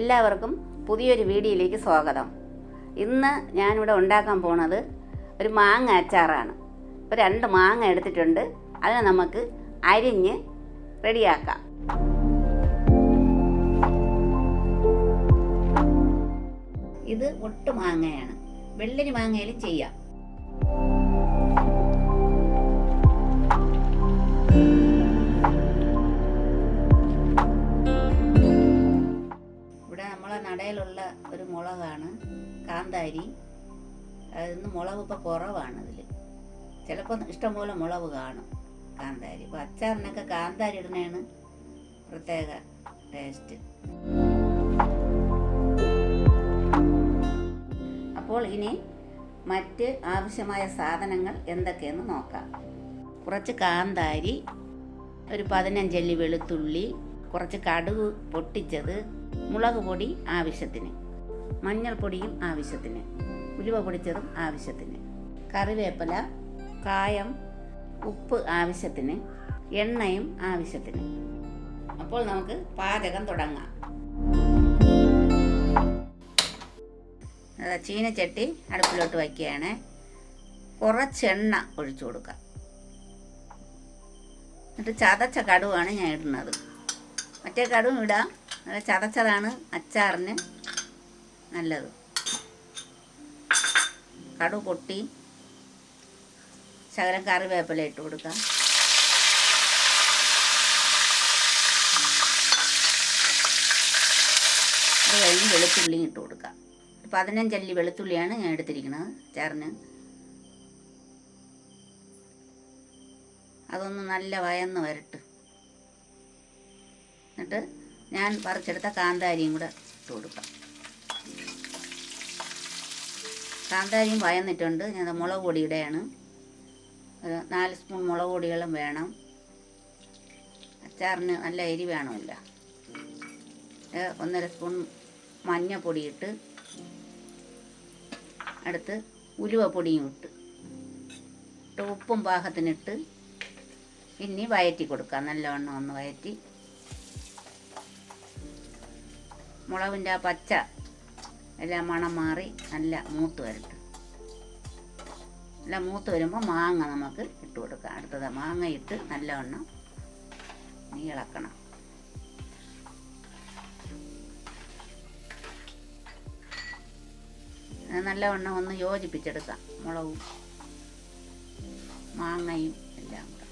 എല്ലാവർക്കും പുതിയൊരു വീഡിയോയിലേക്ക് സ്വാഗതം. ഇന്ന് ഞാനിവിടെ ഉണ്ടാക്കാൻ പോണത് ഒരു മാങ്ങ അച്ചാറാണ്. ഇപ്പോൾ 2 മാങ്ങ എടുത്തിട്ടുണ്ട്. അതിനെ നമുക്ക് അരിഞ്ഞ് റെഡിയാക്കാം. ഇത് ഒട്ട് മാങ്ങയാണ്. വെള്ളരി മാങ്ങയിലും ചെയ്യാം. നടയിലുള്ള ഒരു മുളകാണ് കാന്താരി. അതിന്ന് മുളക് ഇപ്പോൾ കുറവാണ്. അതിൽ ചിലപ്പോൾ ഇഷ്ടംപോലെ മുളക് കാണും കാന്താരി. ഇപ്പോൾ അച്ചാറിനൊക്കെ കാന്താരി ഇടുന്നതാണ് പ്രത്യേക ടേസ്റ്റ്. അപ്പോൾ ഇനി മറ്റ് ആവശ്യമായ സാധനങ്ങൾ എന്തൊക്കെയെന്ന് നോക്കാം. കുറച്ച് കാന്താരി, ഒരു 15 അല്ലി വെളുത്തുള്ളി, കുറച്ച് കടുക് പൊട്ടിച്ചത്, മുളക് പൊടി ആവശ്യത്തിന്, മഞ്ഞൾപ്പൊടിയും ആവശ്യത്തിന്, ഉലുവ പൊടിച്ചതും ആവശ്യത്തിന്, കറിവേപ്പില, കായം, ഉപ്പ് ആവശ്യത്തിന്, എണ്ണയും ആവശ്യത്തിന്. അപ്പോൾ നമുക്ക് പാചകം തുടങ്ങാം. ചീനച്ചട്ടി അടുപ്പിലോട്ട് വയ്ക്കുകയാണ്. കുറച്ച് എണ്ണ ഒഴിച്ചു കൊടുക്കാം. എന്നിട്ട് ചതച്ച കടുവാണ് ഞാൻ ഇടുന്നത്. മറ്റേ കടുവും ഇടാം. നല്ല ചതച്ചതാണ് അച്ചാറിന് നല്ലത്. കടുക് പൊട്ടി ശകലം കറിവേപ്പില ഇട്ട് കൊടുക്കാം. അത് കഴിഞ്ഞ് വെളുത്തുള്ളിയും ഇട്ട് കൊടുക്കാം. 15 അല്ലി വെളുത്തുള്ളിയാണ് ഞാൻ എടുത്തിരിക്കുന്നത് അച്ചാറിന്. അതൊന്ന് നല്ല വയന്ന് വരട്ട്. എന്നിട്ട് ഞാൻ പറിച്ചെടുത്ത കാന്താരിയും കൂടെ ഇട്ട് കൊടുക്കാം. കാന്താരിയും വയന്നിട്ടുണ്ട്. ഞാൻ മുളക് പൊടിയുടെയാണ്. ഒരു 4 സ്പൂൺ മുളക് പൊടികളും വേണം. അച്ചാറിന് നല്ല എരി വേണമല്ല. 1.5 സ്പൂൺ മഞ്ഞപ്പൊടിയിട്ട് അടുത്ത് ഉലുവപ്പൊടിയും ഇട്ട് ഉപ്പും പാകത്തിനിട്ട് ഇനി വയറ്റി കൊടുക്കാം. നല്ലവണ്ണം ഒന്ന് വയറ്റി മുളകിൻ്റെ ആ പച്ച എല്ലാം മണം മാറി നല്ല മൂത്ത് വരട്ടെ. നല്ല മൂത്ത് വരുമ്പോൾ മാങ്ങ നമുക്ക് ഇട്ട് കൊടുക്കാം. അടുത്തത് മാങ്ങ ഇട്ട് നല്ലവണ്ണം ഇളക്കണം. നല്ലവണ്ണം ഒന്ന് യോജിപ്പിച്ചെടുക്കാം. മുളകും മാങ്ങയും എല്ലാം കൂടെ.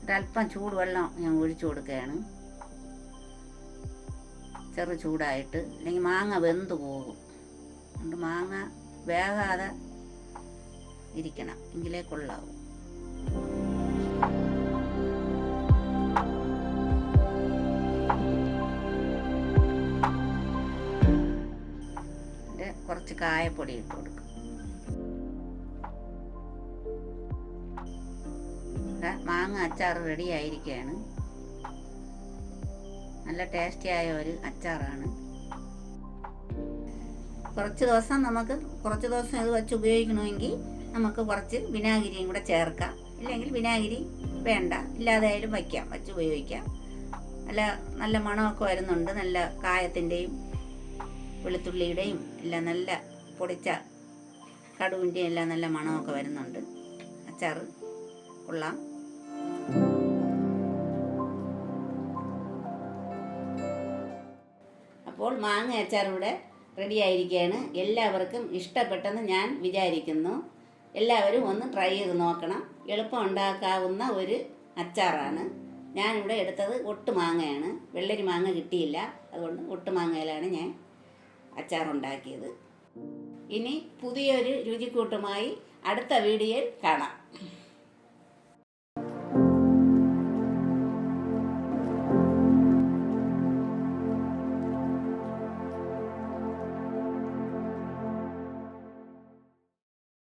ഒരല്പം ചൂടുവെള്ളം ഞാൻ ഒഴിച്ചു കൊടുക്കുകയാണ്. ചെറു ചൂടായിട്ട്, അല്ലെങ്കിൽ മാങ്ങ വെന്ത് പോകും. അതുകൊണ്ട് മാങ്ങ വേകാതെ ഇരിക്കണം, എങ്കിലേ കൊള്ളാവും. കുറച്ച് കായപ്പൊടി ഇട്ട് കൊടുക്കും. മാങ്ങ അച്ചാർ റെഡി ആയിരിക്കുകയാണ്. നല്ല ടേസ്റ്റിയായ ഒരു അച്ചാറാണ്. കുറച്ച് ദിവസം ഇത് വെച്ച് ഉപയോഗിക്കണമെങ്കിൽ നമുക്ക് കുറച്ച് വിനാഗിരിയും കൂടെ ചേർക്കാം. ഇല്ലെങ്കിൽ വിനാഗിരി വേണ്ട, ഇല്ലാതെയായാലും വെച്ച് ഉപയോഗിക്കാം. നല്ല മണമൊക്കെ വരുന്നുണ്ട്. നല്ല കായത്തിൻ്റെയും വെളുത്തുള്ളിയുടെയും എല്ലാം നല്ല പൊടിച്ച കടുവിൻ്റെയും എല്ലാം നല്ല മണമൊക്കെ വരുന്നുണ്ട്. അച്ചാർ കൊള്ളാം. അപ്പോൾ മാങ്ങ അച്ചാർ ഇവിടെ റെഡി ആയിരിക്കുകയാണ്. എല്ലാവർക്കും ഇഷ്ടപ്പെട്ടെന്ന് ഞാൻ വിചാരിക്കുന്നു. എല്ലാവരും ഒന്ന് ട്രൈ ചെയ്ത് നോക്കണം. എളുപ്പം ഉണ്ടാക്കാവുന്ന ഒരു അച്ചാറാണ്. ഞാനിവിടെ എടുത്തത് ഒട്ട് മാങ്ങയാണ്. വെള്ളരി മാങ്ങ കിട്ടിയില്ല, അതുകൊണ്ട് ഒട്ട് മാങ്ങയിലാണ് ഞാൻ അച്ചാറുണ്ടാക്കിയത്. ഇനി പുതിയൊരു രുചിക്കൂട്ടുമായി അടുത്ത വീഡിയോയിൽ കാണാം.